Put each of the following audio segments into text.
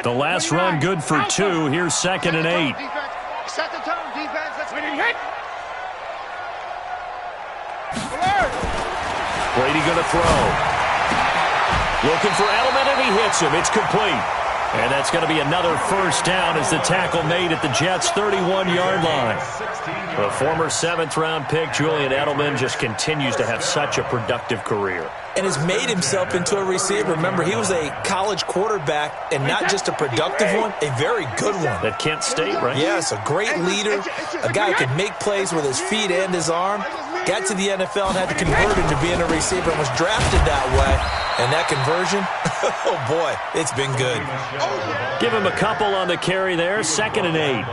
The last run good for 2. Here's 2nd and 8. Set the tone, defense. That's winning hit. Brady going to throw. Looking for Edelman, and he hits him. It's complete. And that's going to be another first down as the tackle made at the Jets' 31-yard line. The former 7th-round pick, Julian Edelman, just continues to have such a productive career. And has made himself into a receiver. Remember, he was a college quarterback, and not just a productive one, a very good one. At Kent State, right? Yes, a great leader, a guy who could make plays with his feet and his arm. Got to the NFL and had to convert into being a receiver and was drafted that way. And that conversion, oh boy, it's been good. Give him a couple on the carry there, 2nd and 8.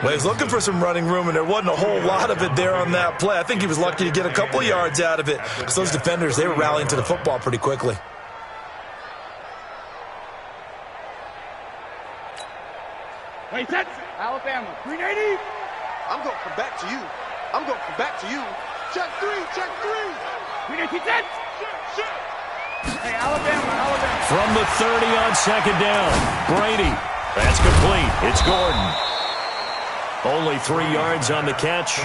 Well, he was looking for some running room, and there wasn't a whole lot of it there on that play. I think he was lucky to get a couple yards out of it because those defenders, they were rallying to the football pretty quickly. Wait, that's Alabama. 380. I'm going to come back to you. I'm going to come back to you. Check 3, check 3. 380, set. Hey, Alabama. From the 30 on 2nd down, Brady. That's complete. It's Gordon. Only 3 yards on the catch.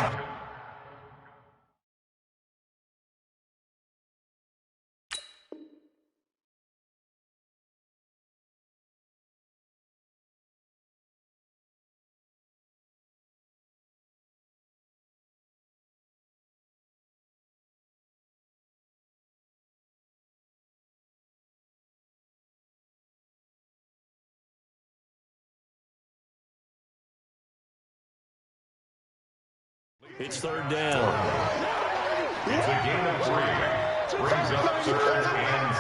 It's 3rd down. It's a gain of 3. Brings up 3rd and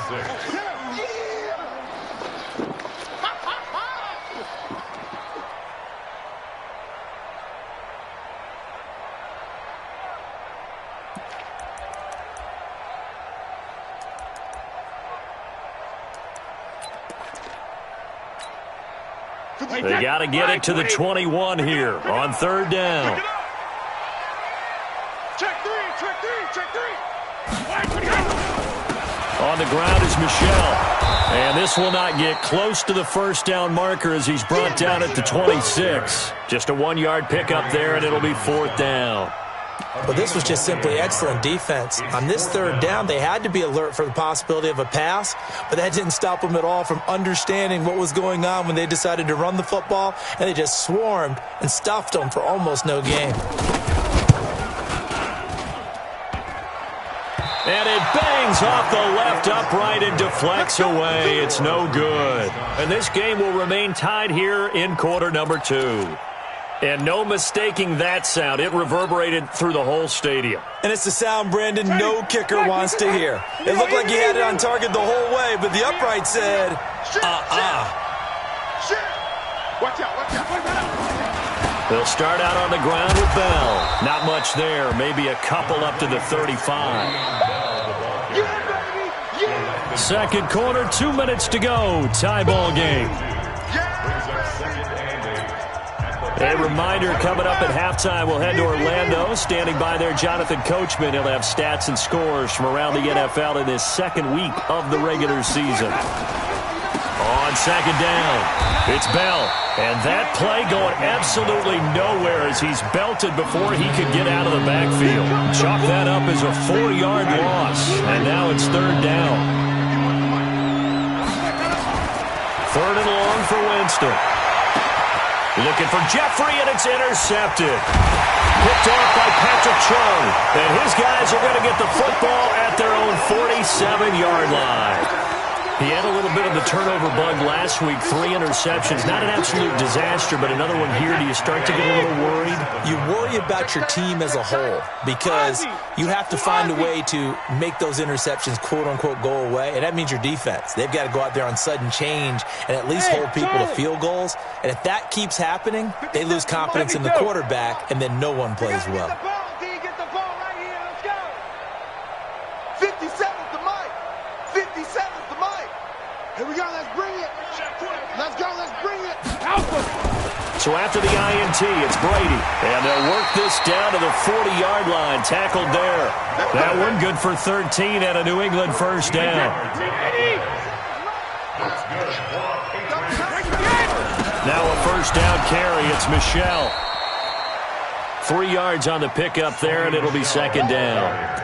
6. They got to get it to the 21 here on 3rd down. On the ground is Michel. And this will not get close to the first down marker as he's brought down at the 26. Just a 1-yard pickup there, and it'll be 4th down. But this was just simply excellent defense. On this 3rd down, they had to be alert for the possibility of a pass, but that didn't stop them at all from understanding what was going on when they decided to run the football, and they just swarmed and stuffed them for almost no gain. And it bangs off the left upright and deflects away. It's no good. And this game will remain tied here in quarter number 2. And no mistaking that sound. It reverberated through the whole stadium. And it's the sound, Brandon, no kicker wants to hear. It looked like he had it on target the whole way, but the upright said, Watch out, watch out. They'll start out on the ground with Bell. Not much there. Maybe a couple up to the 35. Second quarter, 2 minutes to go. Tie ball game. A reminder coming up at halftime, we'll head to Orlando. Standing by there, Jonathan Coachman. He'll have stats and scores from around the NFL in this second week of the regular season. On 2nd down, it's Bell. And that play going absolutely nowhere as he's belted before he could get out of the backfield. Chalk that up as a 4-yard loss. And now it's 3rd down. 3rd and long for Winston. Looking for Jeffrey, and it's intercepted. Picked off by Patrick Chung. And his guys are going to get the football at their own 47-yard line. He had a little bit of the turnover bug last week. 3 interceptions. Not an absolute disaster, but another one here. Do you start to get a little worried? You worry about your team as a whole because you have to find a way to make those interceptions, quote-unquote, go away, and that means your defense. They've got to go out there on sudden change and at least hold people to field goals. And if that keeps happening, they lose confidence in the quarterback, and then no one plays well. Get the ball right here. Let's go. 57's the mic. 57's the mic. Here we go. Let's bring it. Let's go. Let's bring it. So after the INT, it's Brady. And they'll work this down to the 40-yard line. Tackled there. That one good for 13 at a New England first down. Now a first down carry. It's Michelle. 3 yards on the pickup there, and it'll be second down.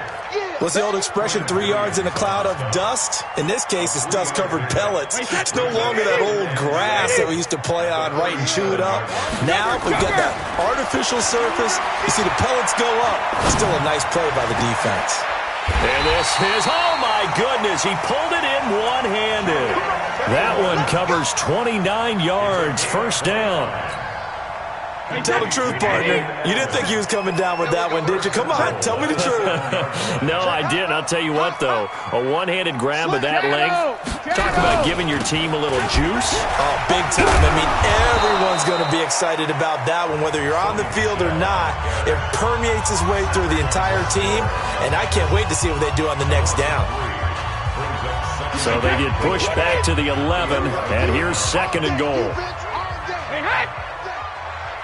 What's the old expression, 3 yards in a cloud of dust? In this case, it's dust-covered pellets. It's no longer that old grass that we used to play on, right, and chew it up. Now we've got that artificial surface. You see the pellets go up. Still a nice play by the defense. And this is, oh my goodness, he pulled it in one-handed. That one covers 29 yards, first down. Tell the truth, partner. You didn't think he was coming down with that one, did you? Come on, tell me the truth. No, I didn't. I'll tell you what, though. A one-handed grab of that length. Talk about giving your team a little juice. Oh, big time. I mean, everyone's going to be excited about that one, whether you're on the field or not. It permeates its way through the entire team, and I can't wait to see what they do on the next down. So they get pushed back to the 11, and here's second and goal.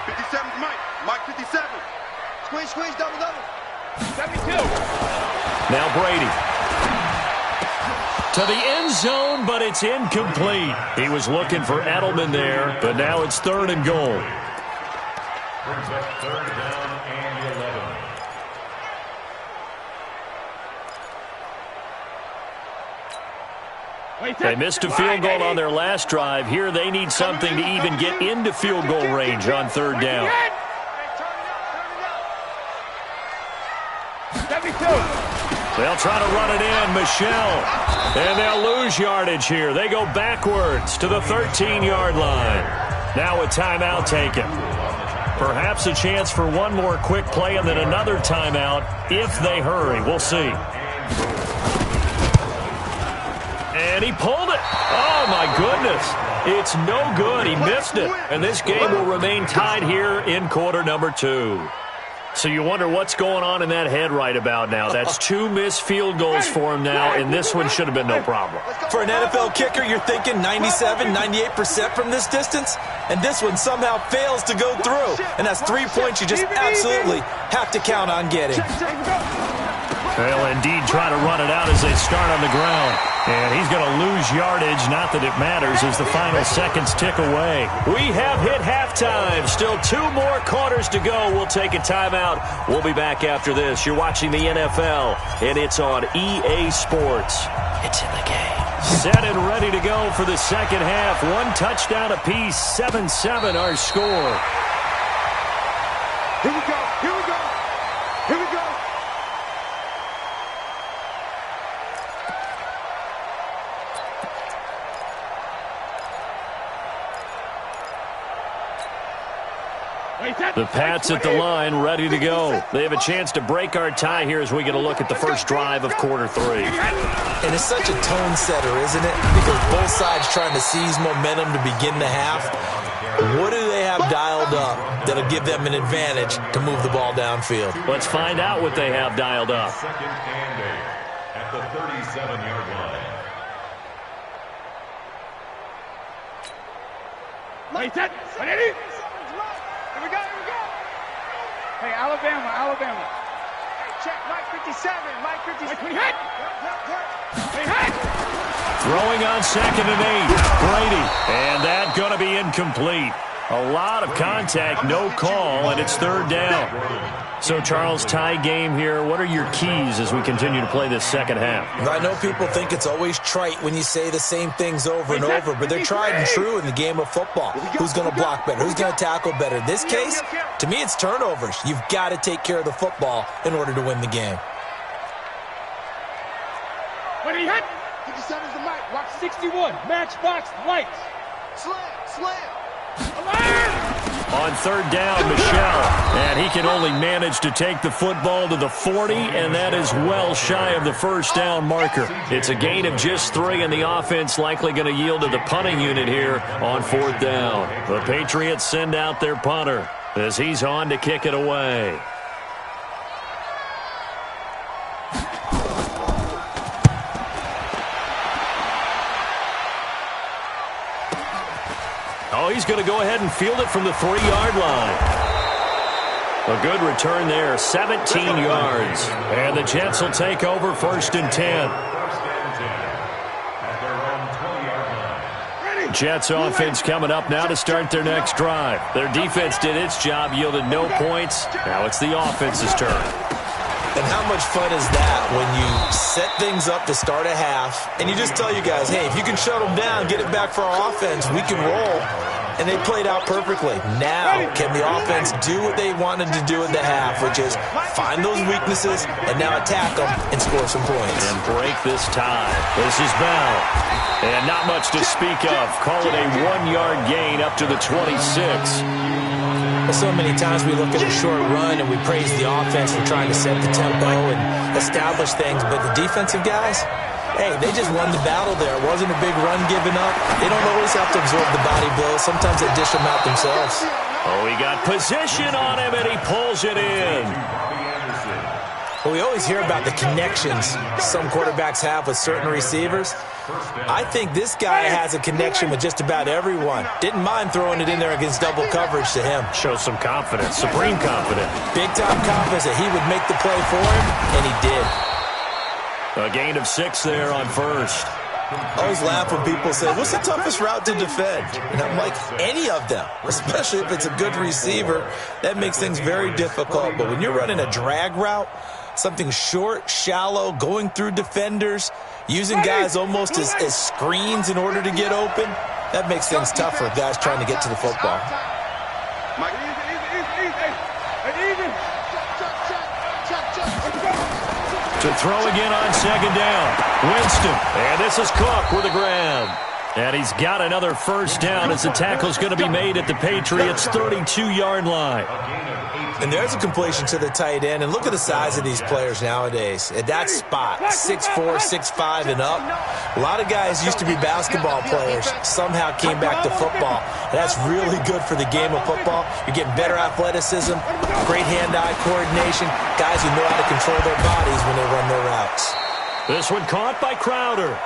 57's Mike. Mike 57. Squeeze, double. 72. Now Brady. To the end zone, but it's incomplete. He was looking for Edelman there, but now it's third and goal. Brings up third down and 11. They missed a field goal on their last drive. Here they need something to even get into field goal range on third down. 72. They'll try to run it in. Michelle. And they'll lose yardage here. They go backwards to the 13-yard line. Now a timeout taken. Perhaps a chance for one more quick play and then another timeout if they hurry. We'll see. And he pulled it. Oh, my goodness. It's no good. He missed it. And this game will remain tied here in quarter number 2. So you wonder what's going on in that head right about now. That's 2 missed field goals for him now, and this one should have been no problem. For an NFL kicker, you're thinking 97, 98% from this distance, and this one somehow fails to go through. And that's 3 points you just absolutely have to count on getting. They'll indeed try to run it out as they start on the ground. And he's going to lose yardage, not that it matters, as the final seconds tick away. We have hit halftime. Still 2 more quarters to go. We'll take a timeout. We'll be back after this. You're watching the NFL, and it's on EA Sports. It's in the game. Set and ready to go for the second half. 1 touchdown apiece, 7-7 our score. Here we go. The Pats at the line, ready to go. They have a chance to break our tie here as we get a look at the first drive of quarter 3. And it's such a tone setter, isn't it? Because both sides trying to seize momentum to begin the half. What do they have dialed up that'll give them an advantage to move the ball downfield? Let's find out what they have dialed up. Second and 8 at the 37-yard line. Set. Ready? Here we go. Hey, Alabama. Hey, check, Mike 57. Mike 57. Hit! Throwing on second and 8. Brady. And that going to be incomplete. A lot of contact, no call, and it's third down. So, Charles, tie game here. What are your keys as we continue to play this second half? I know people think it's always trite when you say the same things over and over, but they're tried and true in the game of football. Who's going to block better? Who's going to tackle better? In this case, to me, it's turnovers. You've got to take care of the football in order to win the game. When he hit, 57's the mic. Watch 61. Matchbox lights. Slam. On third down, Michelle, and he can only manage to take the football to the 40, and that is well shy of the first down marker. It's a gain of just 3, and the offense likely going to yield to the punting unit here on fourth down. The Patriots send out their punter as he's on to kick it away. Oh, he's going to go ahead and field it from the 3-yard line. A good return there, 17 yards. And the Jets will take over 1st and 10. Jets offense coming up now to start their next drive. Their defense did its job, yielded no points. Now it's the offense's turn. And how much fun is that when you set things up to start a half, and you just tell you guys, hey, if you can shut them down, get it back for our offense, we can roll. And they played out perfectly. Now, can the offense do what they wanted to do at the half, which is find those weaknesses and now attack them and score some points. And break this tie. This is Bell. And not much to speak of. Call it a 1-yard gain up to the 26. Well, so many times we look at a short run and we praise the offense for trying to set the tempo and establish things, but the defensive guys, hey, they just won the battle there. It wasn't a big run given up. They don't always have to absorb the body blows. Sometimes they dish them out themselves. Oh, he got position on him, and he pulls it in. Well, we always hear about the connections some quarterbacks have with certain receivers. I think this guy has a connection with just about everyone. Didn't mind throwing it in there against double coverage to him. Shows some confidence, supreme confidence. Big-time confidence that he would make the play for him, and he did. A gain of 6 there on first. I always laugh when people say, what's the toughest route to defend? And I'm like, any of them, especially if it's a good receiver. That makes things very difficult. But when you're running a drag route, something short, shallow, going through defenders, using guys almost as screens in order to get open, that makes things tough for guys trying to get to the football. To throw again on second down. Winston. And this is Cook with a grab. And he's got another first down as the tackle's going to be made at the Patriots' 32-yard line. And there's a completion to the tight end. And look at the size of these players nowadays. At that spot, 6'4", 6'5", and up. A lot of guys used to be basketball players. Somehow came back to football. And that's really good for the game of football. You're getting better athleticism, great hand-eye coordination, guys who know how to control their bodies when they run their routes. This one caught by Crowder.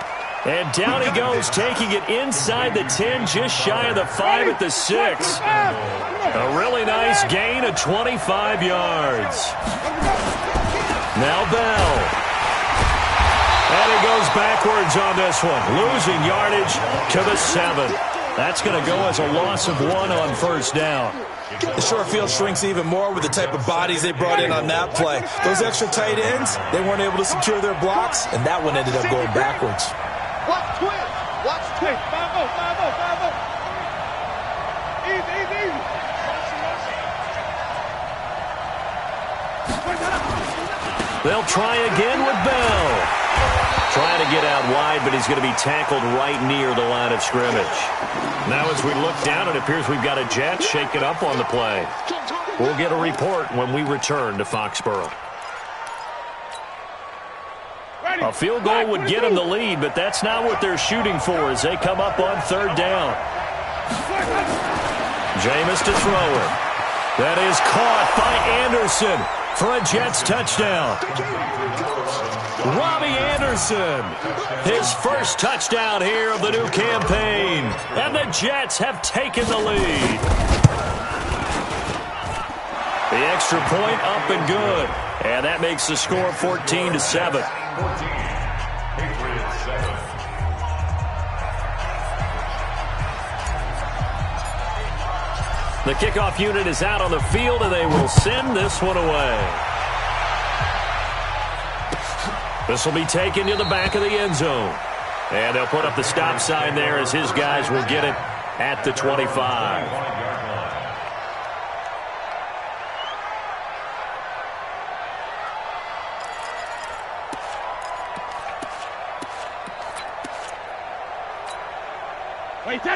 And down he goes, taking it inside the 10, just shy of the 5 at the 6. A really nice gain of 25 yards. Now Bell. And he goes backwards on this one, losing yardage to the 7. That's going to go as a loss of 1 on first down. The short field shrinks even more with the type of bodies they brought in on that play. Those extra tight ends, they weren't able to secure their blocks, and that one ended up going backwards. Watch twist. Watch twist. 5-0, 5-0, 5-0. Easy, easy, easy. They'll try again with Bell. Trying to get out wide, but he's going to be tackled right near the line of scrimmage. Now as we look down, it appears we've got a Jet shaken up on the play. We'll get a report when we return to Foxborough. A field goal would get them the lead, but that's not what they're shooting for as they come up on third down. Jameis to throw it. That is caught by Anderson for a Jets touchdown. Robbie Anderson, his first touchdown here of the new campaign. And the Jets have taken the lead. The extra point up and good. And that makes the score 14-7. The kickoff unit is out on the field, and they will send this one away. This will be taken to the back of the end zone. And they'll put up the stop sign there as his guys will get it at the 25.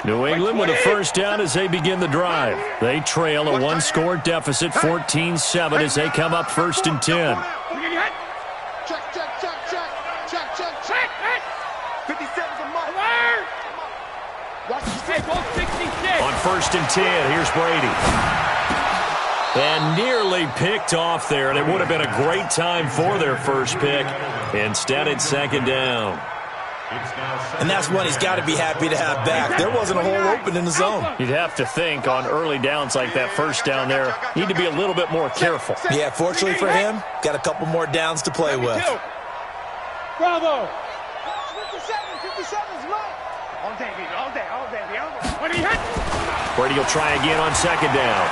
New England with a first down as they begin the drive. They trail a one-score deficit, 14-7, as they come up 1st and 10. Check, check, check, check, check, check, check. 57's a mark. Watch the stick, hold 66. On 1st and 10, here's Brady. And nearly picked off there, and it would have been a great time for their first pick. Instead, it's 2nd down. And that's one he's got to be happy to have back. There wasn't a hole open in the zone. You'd have to think on early downs like that first down there, need to be a little bit more careful. Yeah, fortunately for him, got a couple more downs to play with. Bravo. 57's right. All day, baby. All day. All day. When he hits. Brady will try again on second down.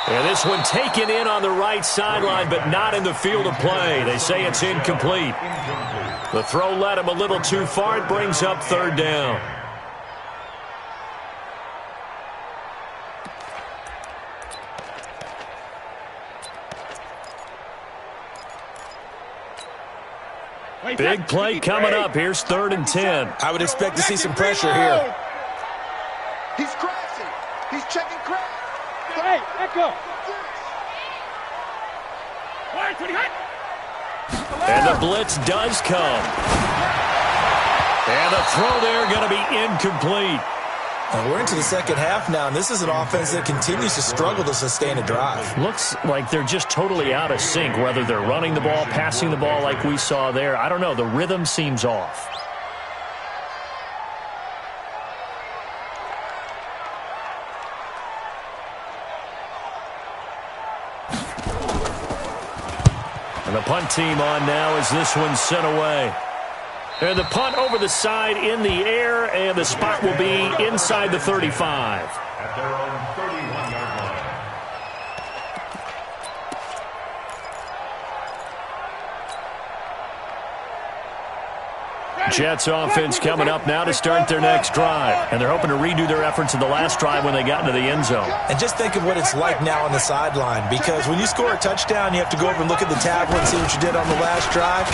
And this one taken in on the right sideline, but not in the field of play. They say it's incomplete. The throw led him a little too far. It brings up third down. Big play coming up. Here's 3rd and 10. I would expect to see some pressure here. He's crashing. He's checking crash. Hey, echo. And the blitz does come. And the throw there going to be incomplete. And we're into the second half now, and this is an offense that continues to struggle to sustain a drive. Looks like they're just totally out of sync, whether they're running the ball, passing the ball like we saw there. I don't know. The rhythm seems off. And the punt team on now as this one's sent away. And the punt over the side in the air, and the spot will be inside the 35. At their own 31-yard line. Jets offense coming up now to start their next drive. And they're hoping to redo their efforts in the last drive when they got into the end zone. And just think of what it's like now on the sideline, because when you score a touchdown, you have to go over and look at the tablet and see what you did on the last drive.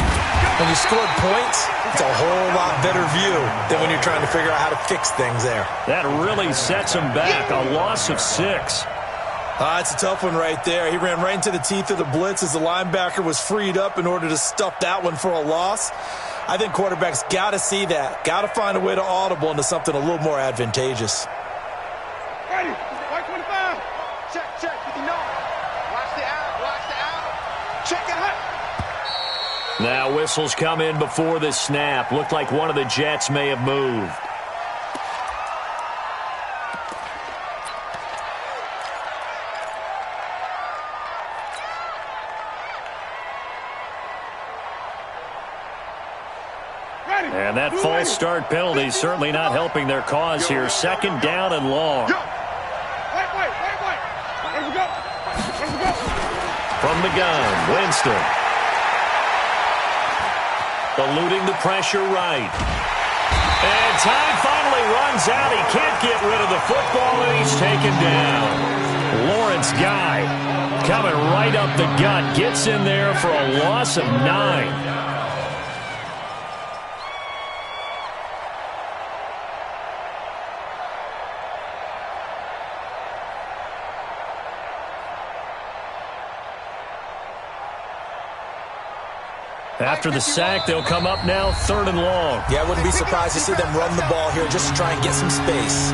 When you scored points, it's a whole lot better view than when you're trying to figure out how to fix things there. That really sets them back. A loss of 6. It's a tough one right there. He ran right into the teeth of the blitz as the linebacker was freed up in order to stuff that one for a loss. I think quarterbacks got to see that. Got to find a way to audible into something a little more advantageous. Ready. 125. Check, 59. Watch the out. Check it out. Now whistles come in before the snap. Looked like one of the Jets may have moved. And that false start penalty is certainly not helping their cause here. 2nd down and long. Wait. Where's we go? From the gun, Winston. Eluding the pressure right. And time finally runs out. He can't get rid of the football, and he's taken down. Lawrence Guy coming right up the gut. Gets in there for a loss of 9. After the sack, they'll come up now 3rd and long. Yeah, I wouldn't be surprised to see them run the ball here just to try and get some space.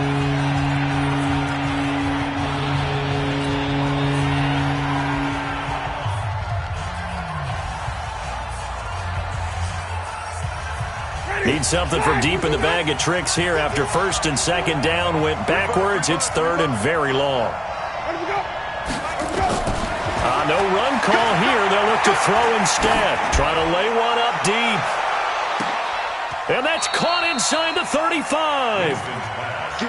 Need something from deep in the bag of tricks here after 1st and 2nd down went backwards. It's 3rd and very long. No run call here. They'll look to throw instead. Try to lay one up deep. And that's caught inside the 35.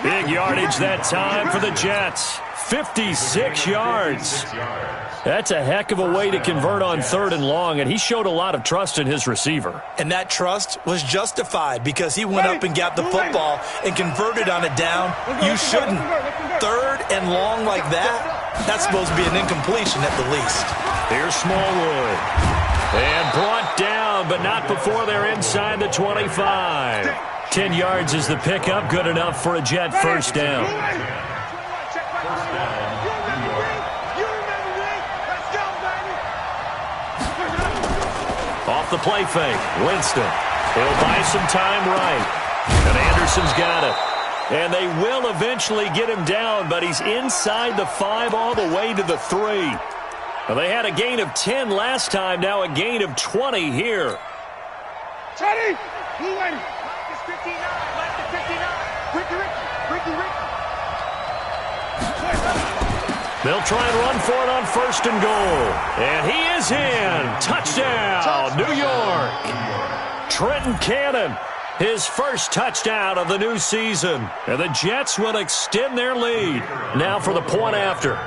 Big yardage that time for the Jets. 56 yards. That's a heck of a way to convert on 3rd and long, and he showed a lot of trust in his receiver. And that trust was justified because he went up and got the football and converted on a down. You shouldn't. 3rd and long like that, that's supposed to be an incompletion at the least. Here's Smallwood. And brought down, but not before they're inside the 25. 10 yards is the pickup. Good enough for a Jet 1st down. Off the play fake, Winston. He'll buy some time right. And Anderson's got it. And they will eventually get him down, but he's inside the 5 all the way to the 3. Well, they had a gain of 10 last time, now a gain of 20 here. Teddy! Blue lady! It's 59, left at 59. Ricky. They'll try and run for it on 1st and goal. And he is in. Touchdown, New York. Trenton Cannon His first touchdown of the new season. And the Jets will extend their lead. Now for the point after.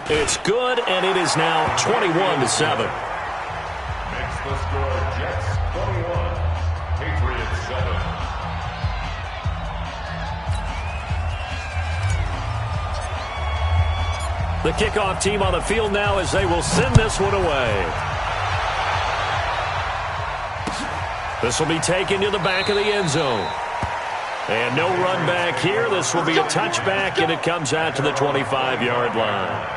It's good, and it is now 21-7. Makes the score Jets 21, Patriots 7. The kickoff team on the field now as they will send this one away. This will be taken to the back of the end zone. And no run back here. This will be a touchback, and it comes out to the 25-yard line.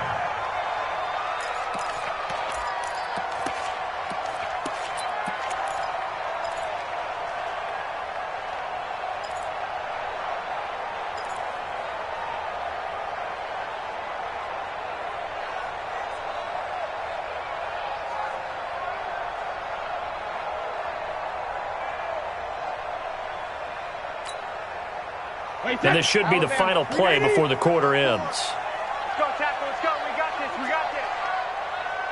And this should be the final play before the quarter ends. Let's go, tackle. Let's go. We got this. We got this.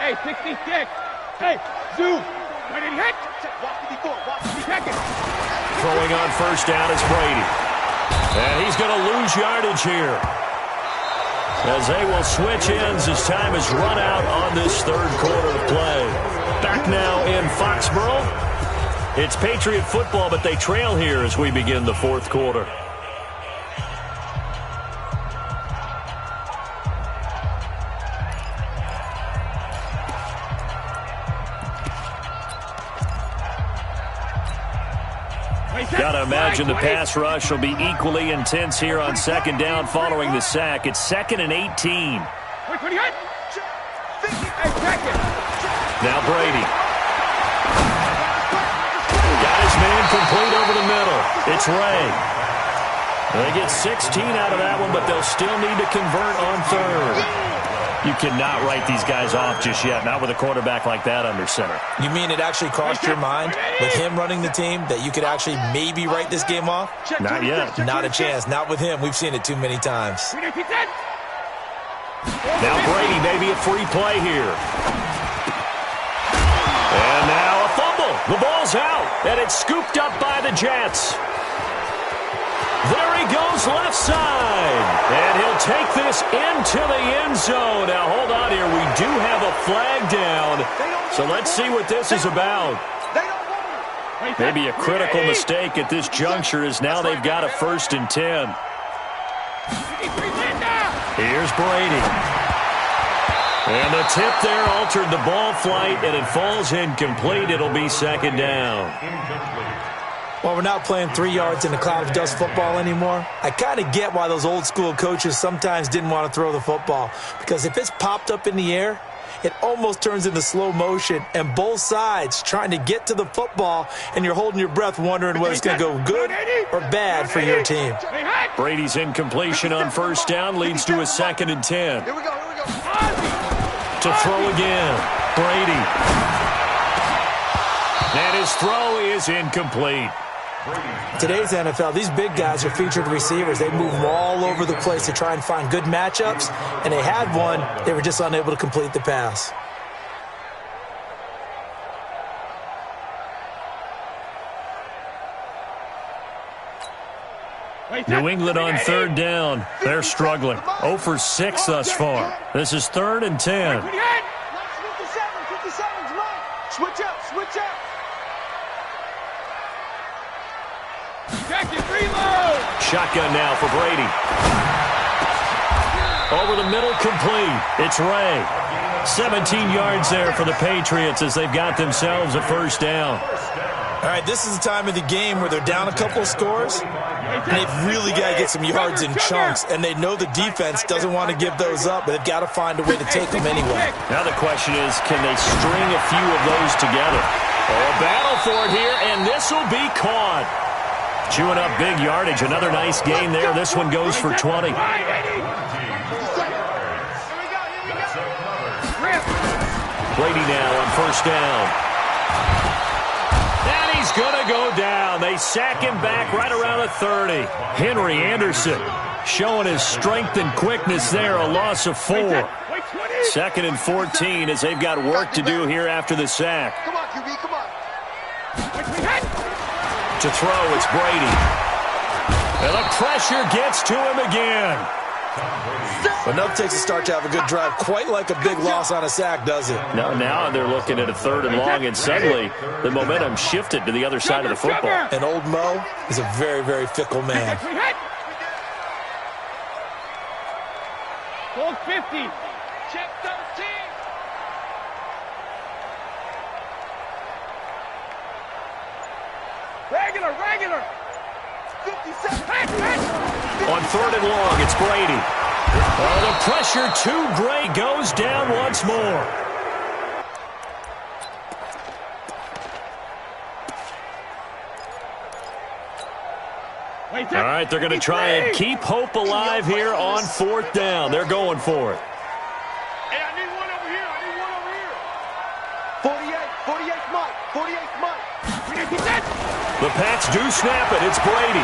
Hey, 66. Hey, zoom. When it hit. Watch the before. Watch the second. Throwing on first down is Brady. And he's going to lose yardage here, as they will switch ends as time has run out on this third quarter of play. Back now in Foxborough. It's Patriot football, but they trail here as we begin the fourth quarter. Got to imagine the pass rush will be equally intense here on second down following the sack. It's 2nd and 18. Now Brady. Got his man complete over the middle. It's Ray. They get 16 out of that one, but they'll still need to convert on third. You cannot write these guys off just yet, not with a quarterback like that under center. You mean it actually crossed your mind with him running the team that you could actually maybe write this game off? Not yet. Not a chance. Not with him. We've seen it too many times. Now Brady, maybe a free play here. And now a fumble. The ball's out, and it's scooped up by the Jets. There he goes left side. And he'll take this into the end zone. Now, hold on here. We do have a flag down. So let's see what this is about. Maybe a critical mistake at this juncture as now they've got a 1st and 10. Here's Brady. And the tip there altered the ball flight, and it falls incomplete. It'll be 2nd down. Well, we're not playing 3 yards in a cloud of dust football anymore. I kind of get why those old school coaches sometimes didn't want to throw the football. Because if it's popped up in the air, it almost turns into slow motion. And both sides trying to get to the football, and you're holding your breath wondering whether it's going to go good or bad for your team. Brady's incompletion on first down leads to a 2nd and 10. Here we go. To throw again. Brady. And his throw is incomplete. Today's NFL, these big guys are featured receivers. They move them all over the place to try and find good matchups, and they had one. They were just unable to complete the pass. New England on third down. They're struggling. 0 for 6 thus far. This is 3rd and 10. 57, come on. Switch up. Shotgun now for Brady. Over the middle, complete. It's Ray. 17 yards there for the Patriots as they've got themselves a 1st down. All right, this is the time of the game where they're down a couple of scores, and they've really got to get some yards in chunks, and they know the defense doesn't want to give those up, but they've got to find a way to take them anyway. Now the question is, can they string a few of those together? Oh, a battle for it here, and this will be caught. Chewing up big yardage. Another nice gain there. This one goes for 20. Brady now on first down. And he's going to go down. They sack him back right around the 30. Henry Anderson showing his strength and quickness there, a loss of 4. 2nd and 14 as they've got work to do here after the sack. Come on, QB, come on. To throw, it's Brady. And the pressure gets to him again. Enough takes a start to have a good drive. Quite like a big loss on a sack, does it? Now they're looking at a 3rd and long, and suddenly the momentum shifted to the other side of the football. And old Mo is a very, very fickle man. Hold 50. Check 13. Regular. 57. On 3rd and long, it's Brady. Oh, the pressure too great, goes down once more. All right, they're going to try and keep hope alive here on 4th down. They're going for it. Hey, I need one over here. 48, Mike. 48, Mike. The Pats do snap it. It's Brady.